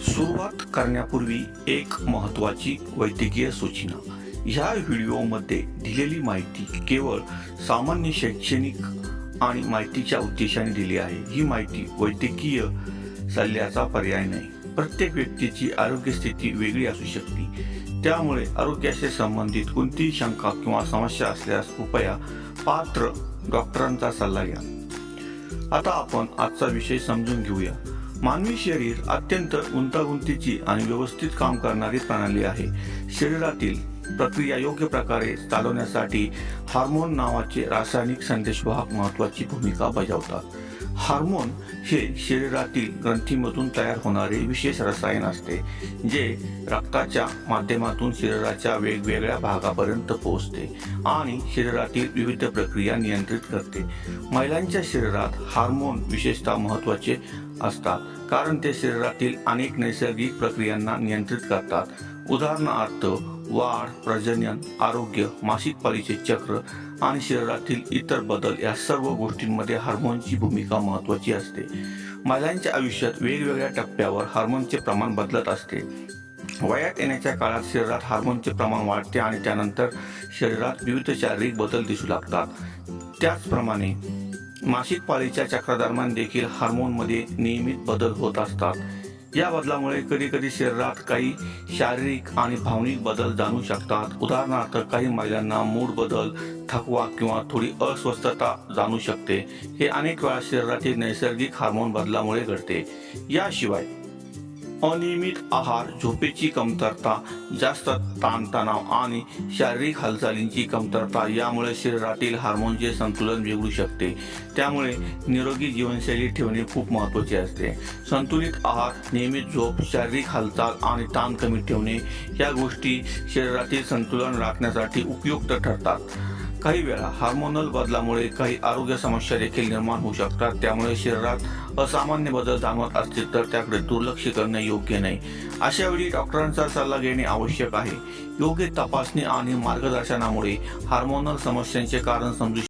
सुरुवात करण्यापूर्वी एक महत्त्वाची वैद्यकीय सूचना. ह्या व्हिडिओमध्ये दिलेली माहिती केवळ सामान्य शैक्षणिक आणि माहितीच्या उद्देशाने दिली आहे. ही माहिती वैद्यकीय सल्ल्याचा पर्याय नाही. प्रत्येक व्यक्तीची आरोग्य स्थिती वेगळी असू शकते. त्यामुळे आरोग्याशी संबंधित कोणतीही शंका किंवा समस्या असल्यास कृपया पात्र डॉक्टरांचा सल्ला घ्या. आता आपण आजचा विषय समजून घेऊया. मानवी शरीर अत्यंत गुंतागुंतीची आणि व्यवस्थित काम करणारी प्रणाली आहे. शरीरातील प्रक्रिया योग्य प्रकारे चालवण्यासाठी हार्मोन नावाचे रासायनिक संदेशवाहक महत्त्वाची भूमिका बजावतात. हार्मोन हे शरीरातील ग्रंथीमधून तयार होणारे विशेष रसायन असते, जे रक्ताच्या माध्यमातून शरीराच्या वेगवेगळ्या भागापर्यंत पोहोचते आणि शरीरातील विविध प्रक्रिया नियंत्रित करते. महिलांच्या शरीरात हार्मोन विशेषतः महत्त्वाचे असतात, कारण ते शरीरातील अनेक नैसर्गिक प्रक्रियांना नियंत्रित करतात. उदाहरणार्थ वाढ, प्रजनन, आरोग्य, मासिक पाळीचे चक्र आणि शरीरातील इतर बदल या सर्व गोष्टींमध्ये हार्मोनची भूमिका महत्त्वाची असते. महिलांच्या आयुष्यात वेगवेगळ्या टप्प्यावर हार्मोनचे प्रमाण बदलत असते. वयात येण्याच्या काळात शरीरात हार्मोनचे प्रमाण वाढते आणि त्यानंतर शरीरात विविध शारीरिक बदल दिसू लागतात. त्याचप्रमाणे मासिक पाळीच्या चक्रादरम्यान देखील हार्मोनमध्ये नियमित बदल होत असतात. या बदलामुळे कधीकधी शरीरात काही शारीरिक आणि भावनिक बदल जाणवू शकतात. उदाहरणार्थ काही महिलांना मूड बदल, थकवा किंवा थोडी अस्वस्थता जाणवू शकते. हे अनेक वेळा शरीरातील नैसर्गिक हार्मोन बदलामुळे घडते. याशिवाय अनियमित आहार, झोपेची कमतरता, जास्त ताणतणाव आणि शारीरिक हालचालींची कमतरता यामुळे शरीरातील हार्मोनचे संतुलन बिघडू शकते. त्यामुळे निरोगी जीवनशैली ठेवणे खूप महत्त्वाचे असते. संतुलित आहार, नियमित झोप, शारीरिक हालचाल आणि ताण कमी ठेवणे या गोष्टी शरीरातील संतुलन राखण्यासाठी उपयुक्त ठरतात. काही वेळा हार्मोनल बदलामुळे काही आरोग्य समस्या देखील निर्माण होऊ शकतात. त्यामुळे शरीरात असामान्य बदल जाणवत असतील तर त्याकडे दुर्लक्ष करणे योग्य नाही. अशा वेळी डॉक्टरांचा सल्ला घेणे आवश्यक आहे. योग्य तपासणी आणि मार्गदर्शनामुळे हार्मोनल समस्यांचे कारण समजू